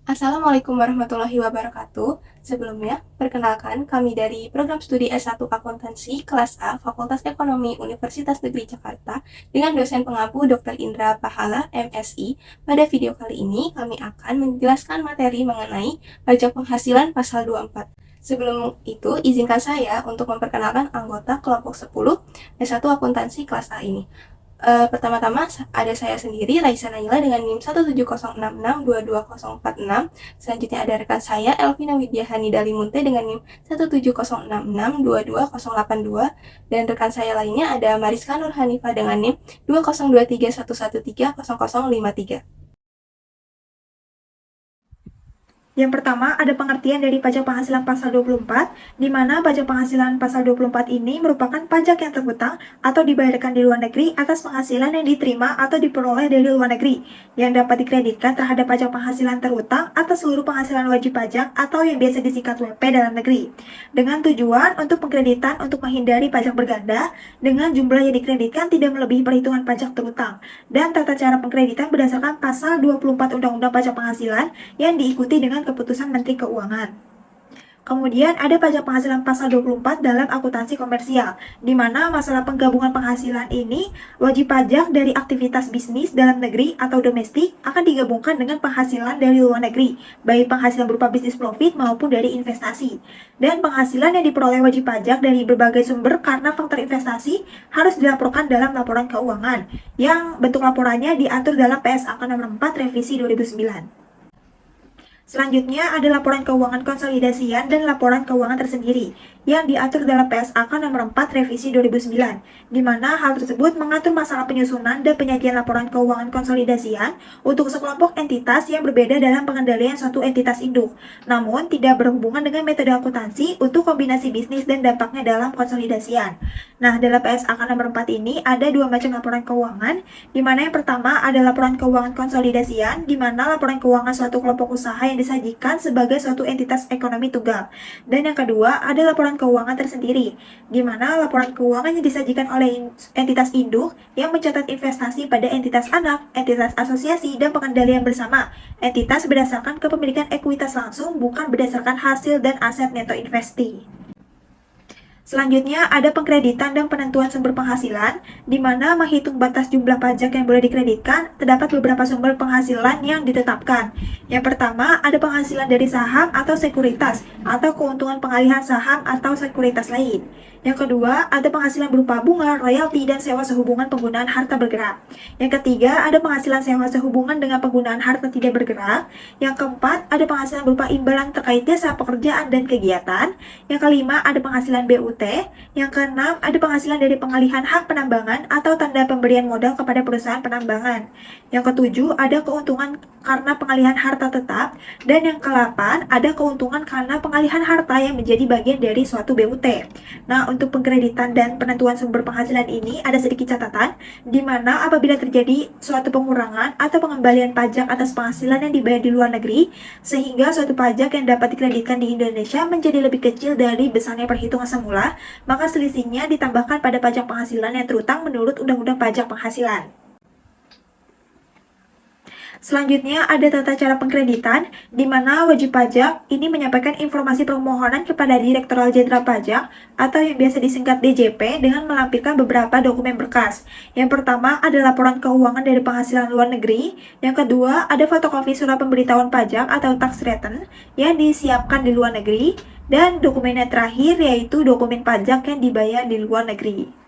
Assalamualaikum warahmatullahi wabarakatuh. Sebelumnya, perkenalkan kami dari program studi S1 Akuntansi kelas A Fakultas Ekonomi Universitas Negeri Jakarta dengan dosen pengampu Dr. Indra Pahala, MSI. Pada video kali ini, kami akan menjelaskan materi mengenai pajak penghasilan pasal 24. Sebelum itu, izinkan saya untuk memperkenalkan anggota kelompok 10 S1 Akuntansi kelas A ini. Pertama-tama ada saya sendiri, Raisa Naila dengan NIM 17066224046. Selanjutnya ada rekan saya, Elvina Widyahani Dalimunte dengan NIM 17066224082. Dan rekan saya lainnya ada Mariska Nur Hanifah dengan NIM 20231130053. Yang pertama, ada pengertian dari pajak penghasilan pasal 24, di mana pajak penghasilan pasal 24 ini merupakan pajak yang terhutang atau dibayarkan di luar negeri atas penghasilan yang diterima atau diperoleh dari luar negeri, yang dapat dikreditkan terhadap pajak penghasilan terhutang atas seluruh penghasilan wajib pajak atau yang biasa disingkat WP dalam negeri, dengan tujuan untuk pengkreditan untuk menghindari pajak berganda, dengan jumlah yang dikreditkan tidak melebihi perhitungan pajak terhutang, dan tata cara pengkreditan berdasarkan pasal 24 Undang-Undang Pajak Penghasilan yang diikuti dengan keputusan Menteri Keuangan. Kemudian ada pajak penghasilan pasal 24 dalam akuntansi komersial, di mana masalah penggabungan penghasilan ini wajib pajak dari aktivitas bisnis dalam negeri atau domestik akan digabungkan dengan penghasilan dari luar negeri, baik penghasilan berupa bisnis profit maupun dari investasi. Dan penghasilan yang diperoleh wajib pajak dari berbagai sumber karena faktor investasi harus dilaporkan dalam laporan keuangan, yang bentuk laporannya diatur dalam PSAK nomor 4 revisi 2009. Selanjutnya ada laporan keuangan konsolidasian dan laporan keuangan tersendiri yang diatur dalam PSAK nomor 4 revisi 2009, di mana hal tersebut mengatur masalah penyusunan dan penyajian laporan keuangan konsolidasian untuk sekelompok entitas yang berbeda dalam pengendalian suatu entitas induk, namun tidak berhubungan dengan metode akuntansi untuk kombinasi bisnis dan dampaknya dalam konsolidasian. Nah, dalam PSAK nomor 4 ini ada dua macam laporan keuangan, di mana yang pertama ada laporan keuangan konsolidasian, di mana laporan keuangan suatu kelompok usaha yang disajikan sebagai suatu entitas ekonomi tunggal. Dan yang kedua, ada laporan keuangan tersendiri, di mana laporan keuangan yang disajikan oleh entitas induk yang mencatat investasi pada entitas anak, entitas asosiasi, dan pengendalian bersama entitas berdasarkan kepemilikan ekuitas langsung, bukan berdasarkan hasil dan aset neto investi. Selanjutnya ada pengkreditan dan penentuan sumber penghasilan, di mana menghitung batas jumlah pajak yang boleh dikreditkan, terdapat beberapa sumber penghasilan yang ditetapkan. Yang pertama, ada penghasilan dari saham atau sekuritas, atau keuntungan pengalihan saham atau sekuritas lain. Yang kedua, ada penghasilan berupa bunga, royalti, dan sewa sehubungan penggunaan harta bergerak. Yang ketiga, ada penghasilan sewa sehubungan dengan penggunaan harta tidak bergerak. Yang keempat, ada penghasilan berupa imbalan terkait jasa pekerjaan dan kegiatan. Yang kelima, ada penghasilan BUT. Yang keenam, ada penghasilan dari pengalihan hak penambangan atau tanda pemberian modal kepada perusahaan penambangan. Yang ketujuh, ada keuntungan karena pengalihan harta tetap. Dan yang ke-8, ada keuntungan karena pengalihan harta yang menjadi bagian dari suatu BUT. Nah, untuk pengkreditan dan penentuan sumber penghasilan ini ada sedikit catatan, di mana apabila terjadi suatu pengurangan atau pengembalian pajak atas penghasilan yang dibayar di luar negeri, sehingga suatu pajak yang dapat dikreditkan di Indonesia menjadi lebih kecil dari besarnya perhitungan semula, maka selisihnya ditambahkan pada pajak penghasilan yang terutang menurut Undang-Undang Pajak Penghasilan. Selanjutnya ada tata cara pengkreditan, di mana wajib pajak ini menyampaikan informasi permohonan kepada Direktorat Jenderal Pajak atau yang biasa disingkat DJP dengan melampirkan beberapa dokumen berkas. Yang pertama ada laporan keuangan dari penghasilan luar negeri, yang kedua ada fotokopi surat pemberitahuan pajak atau tax return yang disiapkan di luar negeri, dan dokumen yang terakhir yaitu dokumen pajak yang dibayar di luar negeri.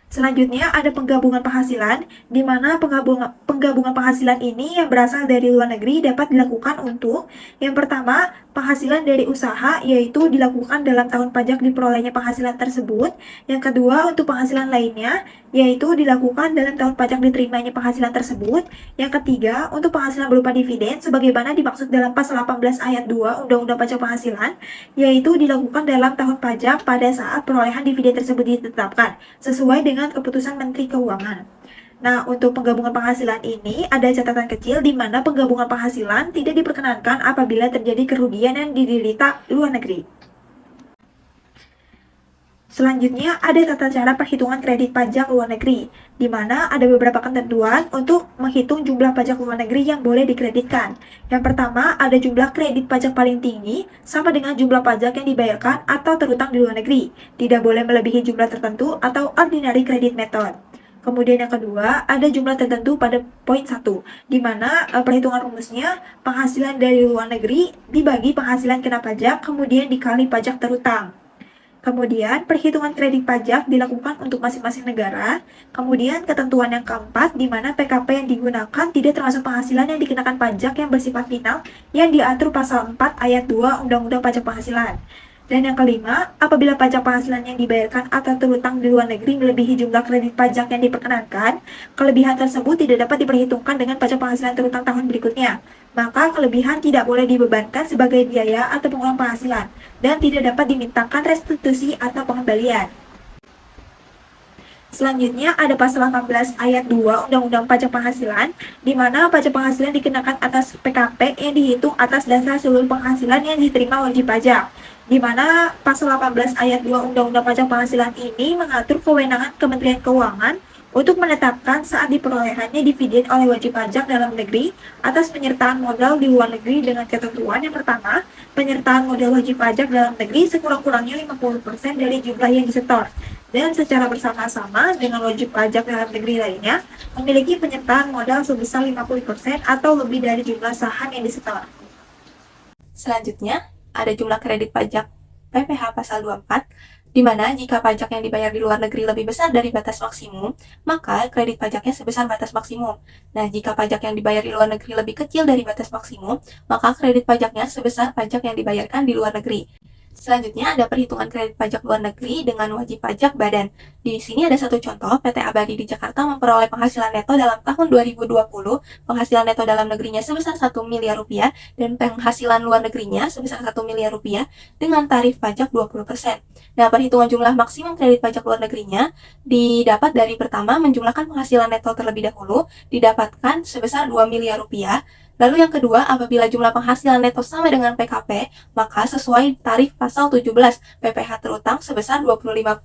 Selanjutnya ada penggabungan penghasilan, di mana penggabungan penghasilan ini yang berasal dari luar negeri dapat dilakukan untuk yang pertama, penghasilan dari usaha, yaitu dilakukan dalam tahun pajak diperolehnya penghasilan tersebut. Yang kedua, untuk penghasilan lainnya, yaitu dilakukan dalam tahun pajak diterimanya penghasilan tersebut. Yang ketiga, untuk penghasilan berupa dividen, sebagaimana dimaksud dalam pasal 18 ayat 2 Undang-Undang Pajak Penghasilan, yaitu dilakukan dalam tahun pajak pada saat perolehan dividen tersebut ditetapkan, sesuai dengan keputusan Menteri Keuangan. Nah, untuk penggabungan penghasilan ini ada catatan kecil di mana penggabungan penghasilan tidak diperkenankan apabila terjadi kerugian yang diderita luar negeri. Selanjutnya, ada tata cara perhitungan kredit pajak luar negeri, di mana ada beberapa ketentuan untuk menghitung jumlah pajak luar negeri yang boleh dikreditkan. Yang pertama, ada jumlah kredit pajak paling tinggi sama dengan jumlah pajak yang dibayarkan atau terutang di luar negeri. Tidak boleh melebihi jumlah tertentu atau ordinary credit method. Kemudian yang kedua, ada jumlah tertentu pada poin 1, di mana perhitungan rumusnya penghasilan dari luar negeri dibagi penghasilan kena pajak, kemudian dikali pajak terutang. Kemudian, perhitungan kredit pajak dilakukan untuk masing-masing negara. Kemudian, ketentuan yang keempat, di mana PKP yang digunakan tidak termasuk penghasilan yang dikenakan pajak yang bersifat final yang diatur pasal 4 ayat 2 Undang-Undang Pajak Penghasilan. Dan yang kelima, apabila pajak penghasilan yang dibayarkan atau terutang di luar negeri melebihi jumlah kredit pajak yang diperkenankan, kelebihan tersebut tidak dapat diperhitungkan dengan pajak penghasilan terutang tahun berikutnya. Maka kelebihan tidak boleh dibebankan sebagai biaya atau pengurangan penghasilan dan tidak dapat dimintakan restitusi atau pengembalian. Selanjutnya ada pasal 18 ayat 2 Undang-Undang Pajak Penghasilan, di mana pajak penghasilan dikenakan atas PKP yang dihitung atas dasar seluruh penghasilan yang diterima wajib pajak. Di mana pasal 18 ayat 2 Undang-Undang Pajak Penghasilan ini mengatur kewenangan Kementerian Keuangan untuk menetapkan saat diperolehannya dividen oleh wajib pajak dalam negeri atas penyertaan modal di luar negeri dengan ketentuan yang pertama, penyertaan modal wajib pajak dalam negeri sekurang-kurangnya 50% dari jumlah yang disetor, dan secara bersama-sama dengan wajib pajak dalam negeri lainnya memiliki penyertaan modal sebesar 50% atau lebih dari jumlah saham yang disetor. Selanjutnya, ada jumlah kredit pajak PPh pasal 24, di mana jika pajak yang dibayar di luar negeri lebih besar dari batas maksimum, maka kredit pajaknya sebesar batas maksimum. Nah, jika pajak yang dibayar di luar negeri lebih kecil dari batas maksimum, maka kredit pajaknya sebesar pajak yang dibayarkan di luar negeri. Selanjutnya ada perhitungan kredit pajak luar negeri dengan wajib pajak badan. Di sini ada satu contoh, PT Abadi di Jakarta memperoleh penghasilan neto dalam tahun 2020, penghasilan neto dalam negerinya sebesar 1 miliar rupiah dan penghasilan luar negerinya sebesar 1 miliar rupiah dengan tarif pajak 20%. Nah, perhitungan jumlah maksimum kredit pajak luar negerinya didapat dari pertama menjumlahkan penghasilan neto terlebih dahulu, didapatkan sebesar 2 miliar rupiah. Lalu yang kedua, apabila jumlah penghasilan neto sama dengan PKP, maka sesuai tarif pasal 17 PPh terutang sebesar 25%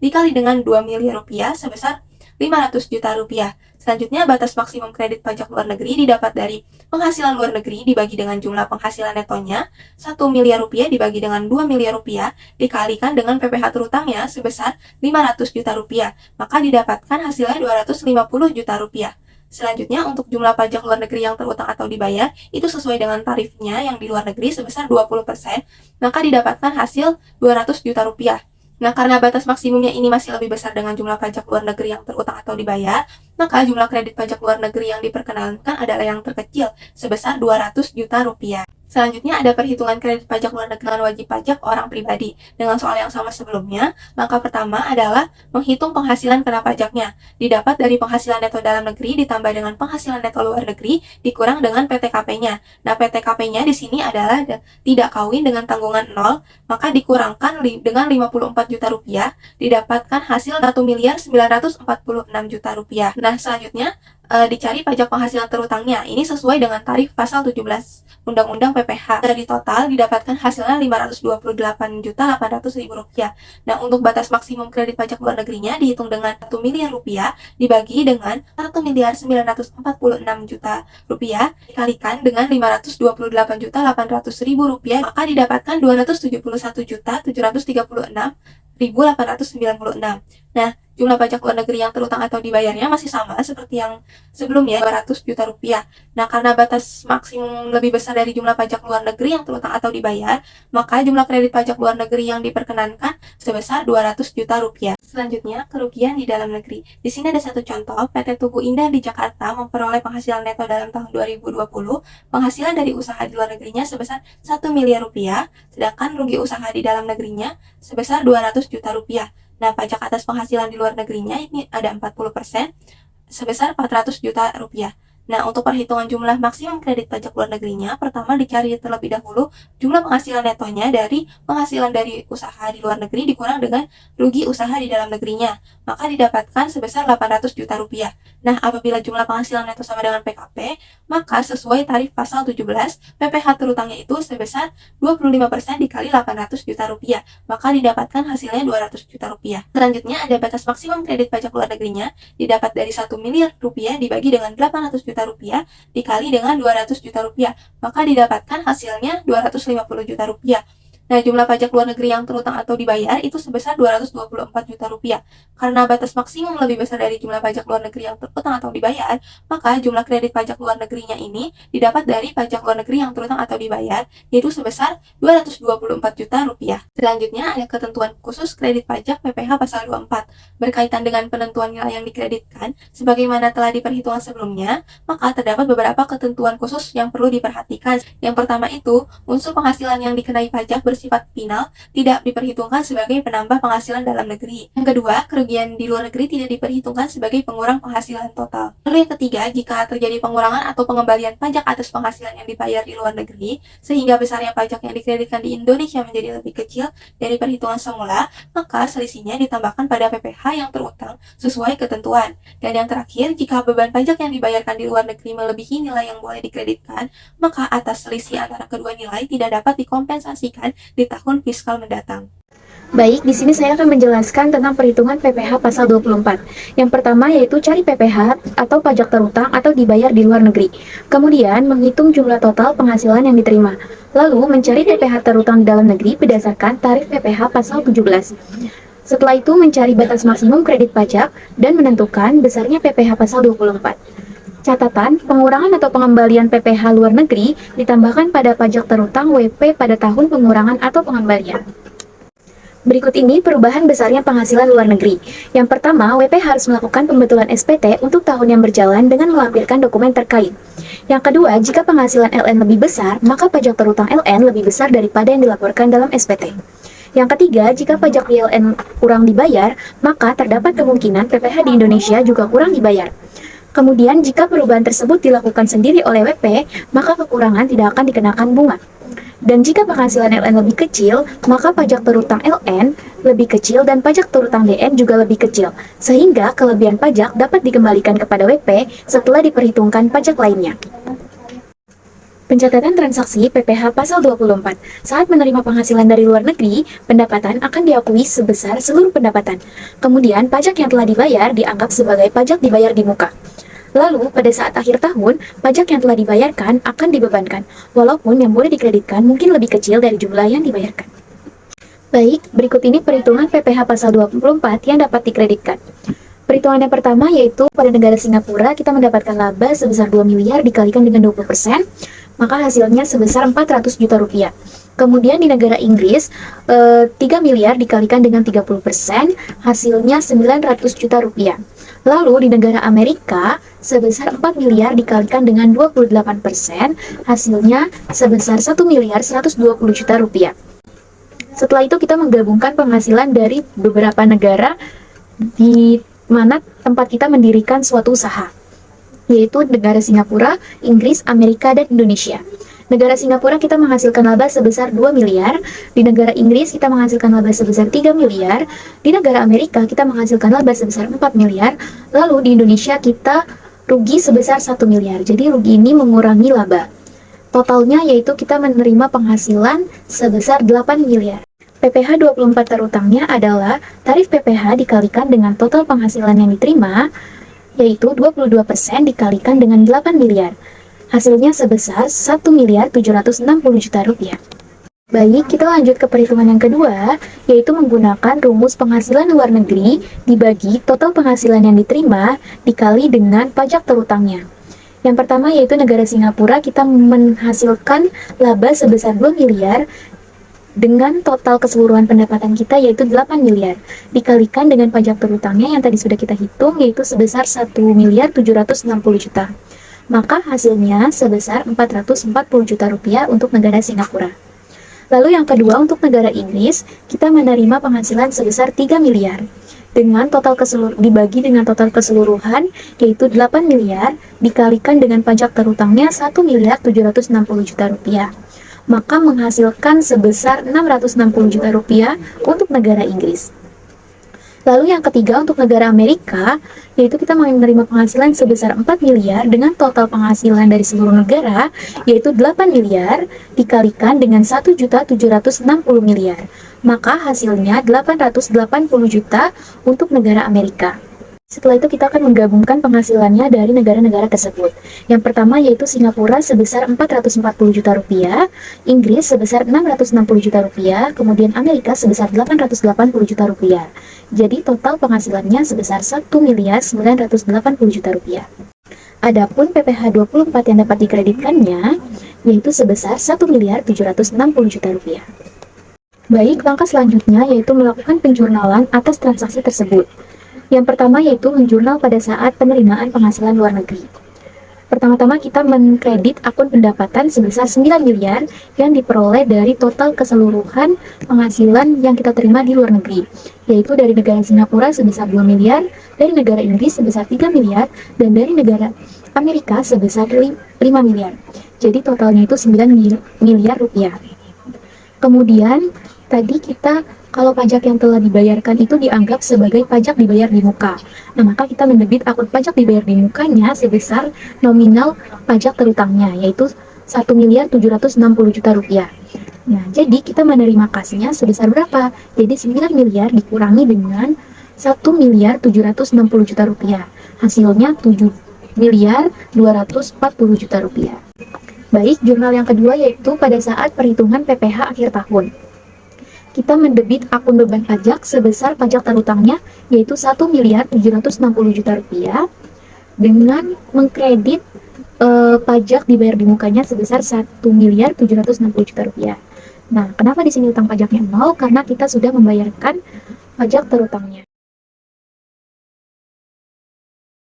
dikali dengan 2 miliar rupiah sebesar 500 juta rupiah. Selanjutnya, batas maksimum kredit pajak luar negeri didapat dari penghasilan luar negeri dibagi dengan jumlah penghasilan netonya, 1 miliar rupiah dibagi dengan 2 miliar rupiah dikalikan dengan PPh terutangnya sebesar 500 juta rupiah, maka didapatkan hasilnya 250 juta rupiah. Selanjutnya, untuk jumlah pajak luar negeri yang terutang atau dibayar, itu sesuai dengan tarifnya yang di luar negeri sebesar 20%, maka didapatkan hasil 200 juta rupiah. Nah, karena batas maksimumnya ini masih lebih besar dengan jumlah pajak luar negeri yang terutang atau dibayar, maka jumlah kredit pajak luar negeri yang diperkenankan adalah yang terkecil, sebesar 200 juta rupiah. Selanjutnya ada perhitungan kredit pajak luar negeri dengan wajib pajak orang pribadi. Dengan soal yang sama sebelumnya, maka pertama adalah menghitung penghasilan kena pajaknya. Didapat dari penghasilan neto dalam negeri ditambah dengan penghasilan neto luar negeri dikurang dengan PTKP-nya. Nah, PTKP-nya di sini adalah tidak kawin dengan tanggungan 0, maka dikurangkan dengan 54 juta rupiah, didapatkan hasil 1 miliar 946 juta rupiah. Nah, selanjutnya dicari pajak penghasilan terutangnya. Ini sesuai dengan tarif pasal 17 Undang-Undang PPh. Dari total didapatkan hasilnya 528.800.000 rupiah. Nah, untuk batas maksimum kredit pajak luar negerinya dihitung dengan 1 miliar rupiah dibagi dengan 1 miliar 946 juta rupiah dikalikan dengan 528.800.000 rupiah, maka didapatkan 271.736.896. Nah, jumlah pajak luar negeri yang terutang atau dibayarnya masih sama seperti yang sebelumnya, 200 juta rupiah. Nah, karena batas maksimum lebih besar dari jumlah pajak luar negeri yang terutang atau dibayar, maka jumlah kredit pajak luar negeri yang diperkenankan sebesar 200 juta rupiah. Selanjutnya, kerugian di dalam negeri. Di sini ada satu contoh, PT Tugu Indah di Jakarta memperoleh penghasilan neto dalam tahun 2020, penghasilan dari usaha di luar negerinya sebesar 1 miliar rupiah, sedangkan rugi usaha di dalam negerinya sebesar 200 juta rupiah. Nah, pajak atas penghasilan di luar negerinya ini ada 40%, sebesar 400 juta rupiah. Nah, untuk perhitungan jumlah maksimum kredit pajak luar negerinya, pertama dicari terlebih dahulu jumlah penghasilan netonya dari penghasilan dari usaha di luar negeri dikurang dengan rugi usaha di dalam negerinya, maka didapatkan sebesar 800 juta rupiah. Nah, apabila jumlah penghasilan neto sama dengan PKP, maka sesuai tarif pasal 17, PPh terutangnya itu sebesar 25% dikali 800 juta rupiah, maka didapatkan hasilnya 200 juta rupiah. Selanjutnya ada batas maksimum kredit pajak luar negerinya, didapat dari 1 miliar rupiah dibagi dengan 800 juta rupiah dikali dengan 200 juta rupiah, maka didapatkan hasilnya 250 juta rupiah. Nah, jumlah pajak luar negeri yang terutang atau dibayar itu sebesar 224 juta rupiah. Karena batas maksimum lebih besar dari jumlah pajak luar negeri yang terutang atau dibayar, maka jumlah kredit pajak luar negerinya ini didapat dari pajak luar negeri yang terutang atau dibayar, yaitu sebesar 224 juta rupiah. Selanjutnya ada ketentuan khusus kredit pajak PPh pasal 24. Berkaitan dengan penentuan nilai yang dikreditkan, sebagaimana telah diperhitungkan sebelumnya, maka terdapat beberapa ketentuan khusus yang perlu diperhatikan. Yang pertama itu, unsur penghasilan yang dikenai pajak bersifat final tidak diperhitungkan sebagai penambah penghasilan dalam negeri. Yang kedua, kerugian di luar negeri tidak diperhitungkan sebagai pengurang penghasilan total. Lalu yang ketiga, jika terjadi pengurangan atau pengembalian pajak atas penghasilan yang dibayar di luar negeri, sehingga besarnya pajak yang dikreditkan di Indonesia menjadi lebih kecil dari perhitungan semula, maka selisihnya ditambahkan pada PPh yang terutang sesuai ketentuan. Dan yang terakhir, jika beban pajak yang dibayarkan di luar negeri melebihi nilai yang boleh dikreditkan, maka atas selisih antara kedua nilai tidak dapat dikompensasikan di tahun fiskal mendatang. Baik, di sini saya akan menjelaskan tentang perhitungan PPh pasal 24. Yang pertama yaitu cari PPh atau pajak terutang atau dibayar di luar negeri. Kemudian menghitung jumlah total penghasilan yang diterima. Lalu mencari PPh terutang di dalam negeri berdasarkan tarif PPh pasal 17. Setelah itu mencari batas maksimum kredit pajak dan menentukan besarnya PPh pasal 24. Catatan, pengurangan atau pengembalian PPh luar negeri ditambahkan pada pajak terutang WP pada tahun pengurangan atau pengembalian. Berikut ini perubahan besarnya penghasilan luar negeri. Yang pertama, WP harus melakukan pembetulan SPT untuk tahun yang berjalan dengan melampirkan dokumen terkait. Yang kedua, jika penghasilan LN lebih besar, maka pajak terutang LN lebih besar daripada yang dilaporkan dalam SPT. Yang ketiga, jika pajak PLN kurang dibayar, maka terdapat kemungkinan PPh di Indonesia juga kurang dibayar. Kemudian, jika perubahan tersebut dilakukan sendiri oleh WP, maka kekurangan tidak akan dikenakan bunga. Dan jika penghasilan LN lebih kecil, maka pajak terutang LN lebih kecil dan pajak terutang DN juga lebih kecil, sehingga kelebihan pajak dapat dikembalikan kepada WP setelah diperhitungkan pajak lainnya. Pencatatan transaksi PPh pasal 24. Saat menerima penghasilan dari luar negeri, pendapatan akan diakui sebesar seluruh pendapatan. Kemudian, pajak yang telah dibayar dianggap sebagai pajak dibayar di muka. Lalu, pada saat akhir tahun, pajak yang telah dibayarkan akan dibebankan, walaupun yang boleh dikreditkan mungkin lebih kecil dari jumlah yang dibayarkan. Baik, berikut ini perhitungan PPh pasal 24 yang dapat dikreditkan. Perhitungan yang pertama yaitu pada negara Singapura kita mendapatkan laba sebesar 2 miliar dikalikan dengan 20%, maka hasilnya sebesar 400 juta rupiah. Kemudian di negara Inggris, 3 miliar dikalikan dengan 30%, hasilnya 900 juta rupiah. Lalu di negara Amerika, sebesar 4 miliar dikalikan dengan 28%, hasilnya sebesar 1 miliar 120 juta rupiah. Setelah itu kita menggabungkan penghasilan dari beberapa negara di mana tempat kita mendirikan suatu usaha, yaitu negara Singapura, Inggris, Amerika, dan Indonesia. Negara Singapura kita menghasilkan laba sebesar 2 miliar, di negara Inggris kita menghasilkan laba sebesar 3 miliar, di negara Amerika kita menghasilkan laba sebesar 4 miliar, lalu di Indonesia kita rugi sebesar 1 miliar. Jadi rugi ini mengurangi laba. Totalnya yaitu kita menerima penghasilan sebesar 8 miliar. PPh 24 terutangnya adalah tarif PPh dikalikan dengan total penghasilan yang diterima, yaitu 22% dikalikan dengan 8 miliar. Hasilnya sebesar 1 miliar 760 juta rupiah. Baik, kita lanjut ke perhitungan yang kedua, yaitu menggunakan rumus penghasilan luar negeri dibagi total penghasilan yang diterima dikali dengan pajak terutangnya. Yang pertama yaitu negara Singapura kita menghasilkan laba sebesar 2 miliar dengan total keseluruhan pendapatan kita yaitu 8 miliar dikalikan dengan pajak terutangnya yang tadi sudah kita hitung yaitu sebesar 1 miliar 760 juta. Maka hasilnya sebesar 440 juta rupiah untuk negara Singapura. Lalu yang kedua untuk negara Inggris, kita menerima penghasilan sebesar 3 miliar. dengan dibagi dengan total keseluruhan yaitu 8 miliar dikalikan dengan pajak terutangnya 1 miliar 760 juta rupiah. Maka menghasilkan sebesar 660 juta rupiah untuk negara Inggris. Lalu yang ketiga untuk negara Amerika, yaitu kita menerima penghasilan sebesar 4 miliar dengan total penghasilan dari seluruh negara, yaitu 8 miliar dikalikan dengan 1.760 miliar. Maka hasilnya 880 juta untuk negara Amerika. Setelah itu kita akan menggabungkan penghasilannya dari negara-negara tersebut. Yang pertama yaitu Singapura sebesar 440 juta rupiah, Inggris sebesar 660 juta rupiah, kemudian Amerika sebesar 880 juta rupiah. Jadi total penghasilannya sebesar 1 miliar 980 juta rupiah. Adapun PPh 24 yang dapat dikreditkannya yaitu sebesar 1 miliar 760 juta rupiah. Baik, langkah selanjutnya yaitu melakukan penjurnalan atas transaksi tersebut. Yang pertama yaitu menjurnal pada saat penerimaan penghasilan luar negeri. Pertama-tama kita mengkredit akun pendapatan sebesar 9 miliar yang diperoleh dari total keseluruhan penghasilan yang kita terima di luar negeri, yaitu dari negara Singapura sebesar 2 miliar, dari negara Inggris sebesar 3 miliar, dan dari negara Amerika sebesar 5 miliar. Jadi totalnya itu 9 miliar rupiah. Kemudian tadi kita kalau pajak yang telah dibayarkan itu dianggap sebagai pajak dibayar di muka. Nah, maka kita mendebit akun pajak dibayar di mukanya sebesar nominal pajak terutangnya, yaitu 1 miliar 760 juta rupiah. Nah, jadi kita menerima kasnya sebesar berapa? Jadi 9 miliar dikurangi dengan 1 miliar 760 juta rupiah. Hasilnya 7 miliar 240 juta rupiah. Baik, jurnal yang kedua yaitu pada saat perhitungan PPh akhir tahun. Kita mendebit akun beban pajak sebesar pajak terutangnya yaitu 1 miliar 760 juta rupiah dengan mengkredit pajak dibayar di mukanya sebesar 1 miliar 760 juta rupiah. Nah, kenapa di sini utang pajaknya 0? Karena kita sudah membayarkan pajak terutangnya.